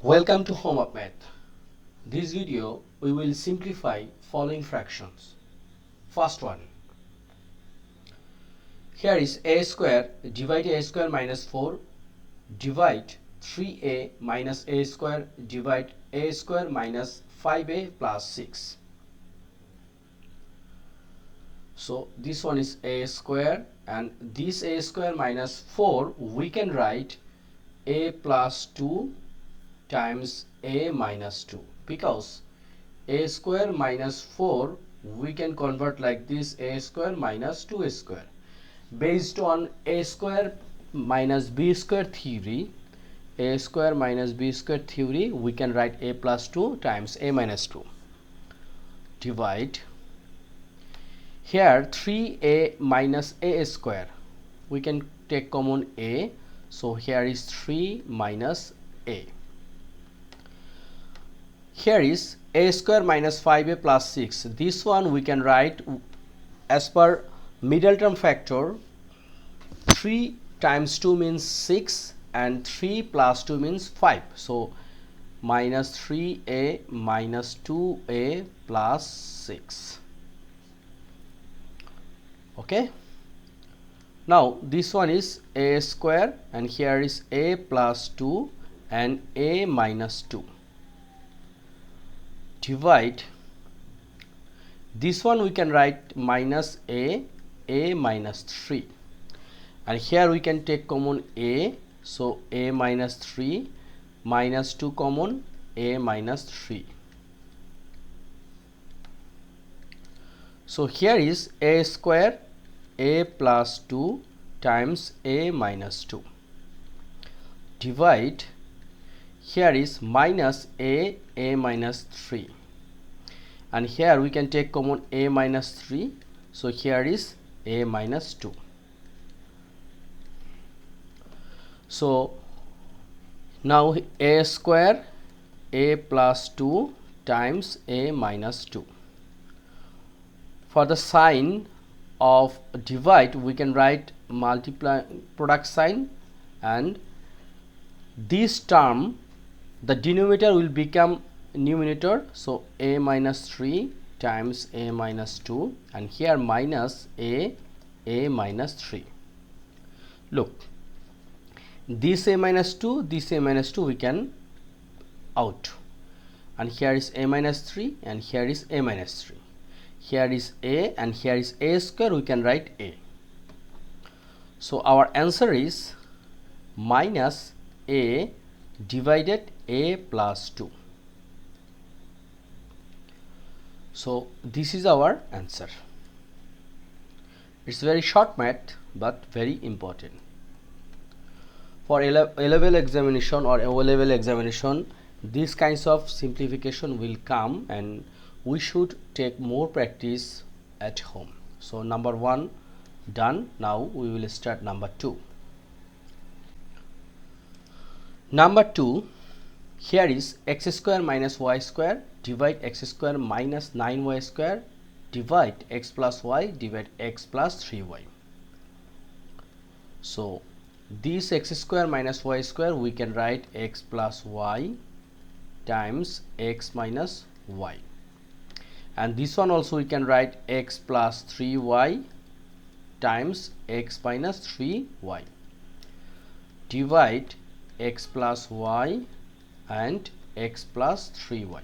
Welcome to Home of Math. This video we will simplify following fractions. First one. Here is a square, divide a square minus 4, divide 3a minus a square, divide a square minus 5a plus 6. So this one is a square, and this a square minus 4 we can write a plus 2 times a minus 2, because a square minus 4 we can convert like this: a square minus 2a square. Based on a square minus b square theory, a square minus b square theory, we can write a plus 2 times a minus 2. Divide here 3a minus a square, we can take common a, so here is 3 minus a. Here is a square minus 5a plus 6. This one we can write as per middle term factor. 3 times 2 means 6 and 3 plus 2 means 5. So minus 3a minus 2a plus 6. Okay. Now this one is a square, and here is a plus 2 and a minus 2. Divide this one, we can write minus a minus 3, and here we can take common a, so a minus 3, minus 2 common, a minus 3. So here is a square, a plus 2 times a minus 2. Divide here is minus a minus 3, and here we can take common a minus 3, so here is a minus 2. So now a square, a plus 2 times a minus 2. For the sign of divide, we can write multiply product sign, and this term, the denominator will become numerator, so a minus 3 times a minus 2, and here minus a minus 3. Look, this a minus 2, this a minus 2 we can out, and here is a minus 3 and here is a minus 3. Here is a and here is a square, we can write a. So our answer is minus a divided a plus 2. So this is our answer. It's very short math but very important. For A-level examination or O-level examination, these kinds of simplification will come, and we should take more practice at home. So number 1 done. Now we will start number 2. Number 2, here is x square minus y square, divide x square minus 9y square, divide x plus y, divide x plus 3y. So this x square minus y square, we can write x plus y times x minus y, and this one also we can write x plus 3y times x minus 3y. Divide x plus y and x plus 3y.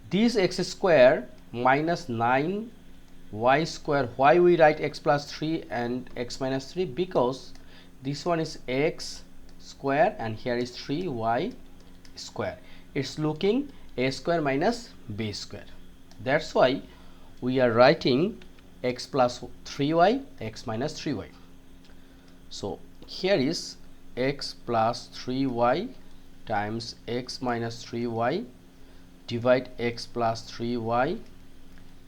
This x square minus 9y square, why we write x plus 3 and x minus 3? Because this one is x square and here is 3y square. It's looking a square minus b square. That's why we are writing x plus 3y, x minus 3y. So here is x plus 3y times x minus 3y, divide x plus 3y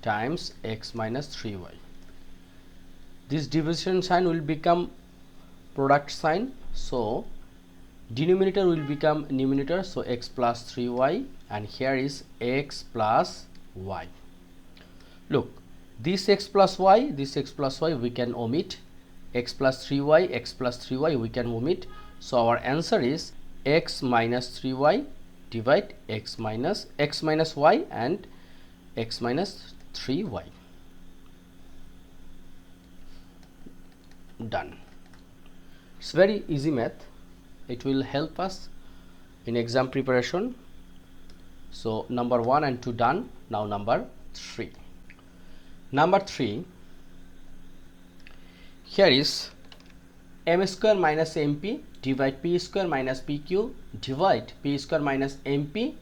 times x minus 3y. This division sign will become product sign, so denominator will become numerator, so x plus 3y, and here is x plus y. Look, this x plus y, this x plus y we can omit, x plus 3y, x plus 3y we can omit. So our answer is x minus 3y divide x minus y and x minus 3y. Done. It's very easy math. It will help us in exam preparation. So number 1 and 2 done. Now number 3. Number 3, here is m square minus mp divide p square minus pq divide p square minus mp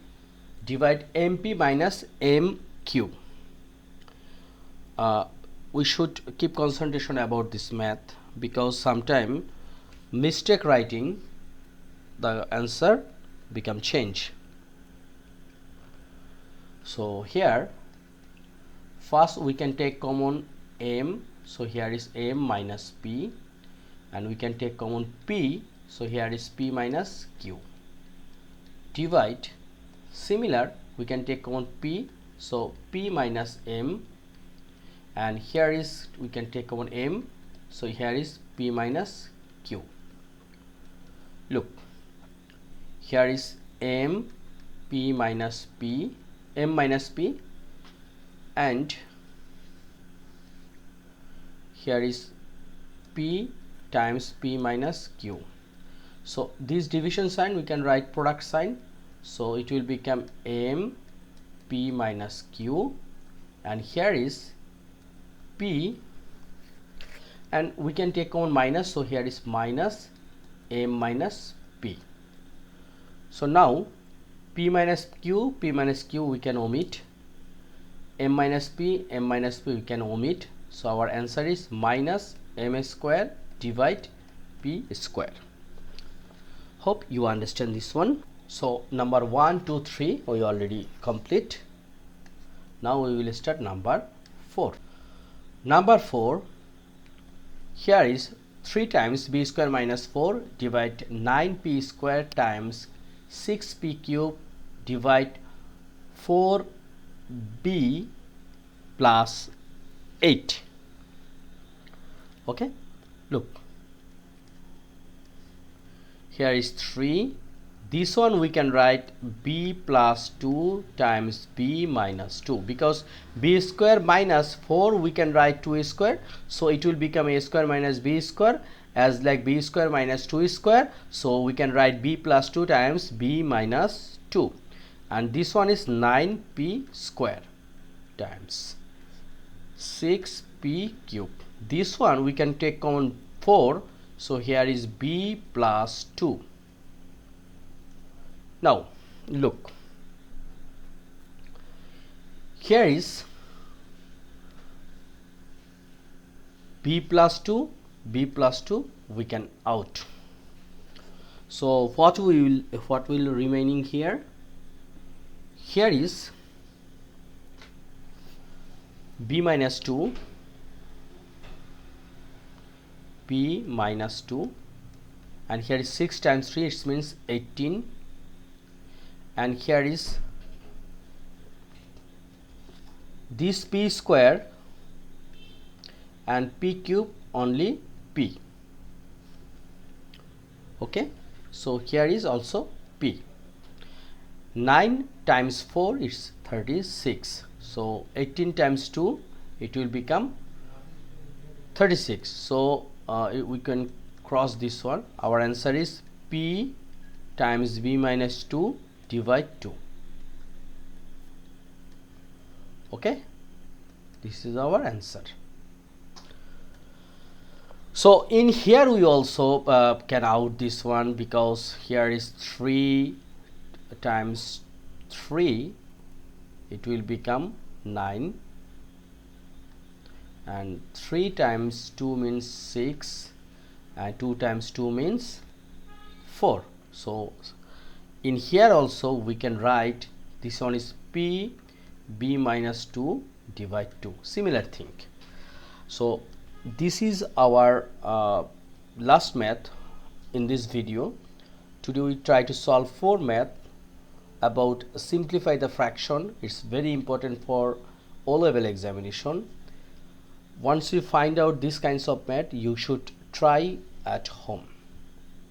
divide mp minus mq. We should keep concentration about this math, because sometime mistake writing the answer become change. So here first we can take common m, so here is m minus p, and we can take common p, so here is p minus q. Divide, similar, we can take common p, so p minus m, and here is we can take common m, so here is p minus q. Look, here is m, p minus p, m minus p, and here is p times p minus q. So this division sign we can write product sign, so it will become m p minus q, and here is p, and we can take common minus, so here is minus m minus p. So now p minus q we can omit, m minus p we can omit, so our answer is minus m square divide p square. Hope you understand this one. So number 1, 2, 3 we already complete. Now we will start number 4. Number 4, here is 3 times b square minus 4 divide 9p square times 6p cube divide 4b plus 8. Okay, look, here is 3. This one we can write b plus 2 times b minus 2, because b square minus 4 we can write 2 square, so it will become a square minus b square, as like b square minus 2 square, so we can write b plus 2 times b minus 2, and this one is 9p square times 6p cube. This one we can take common 4, so here is b plus 2. Now look, here is b plus 2 we can out. So what will remaining here? Here is b minus 2, p minus 2, and here is 6 times 3, it means 18, and here is this p square and p cube only p. Okay, so here is also p. 9 times 4 is 36, so 18 times 2 it will become 36. So we can cross this one. Our answer is p times b minus 2 divide 2. Okay, this is our answer. So in here we also can out this one, because here is 3 times 3, it will become 9, and 3 times 2 means 6, and 2 times 2 means 4. So in here also we can write this one is p b minus 2 divide 2, similar thing. So this is our last math in this video. Today we try to solve 4 math about simplify the fraction. It's very important for O-level examination. Once you find out these kinds of math, you should try at home.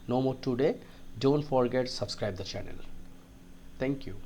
No more today. Don't forget subscribe the channel. Thank you.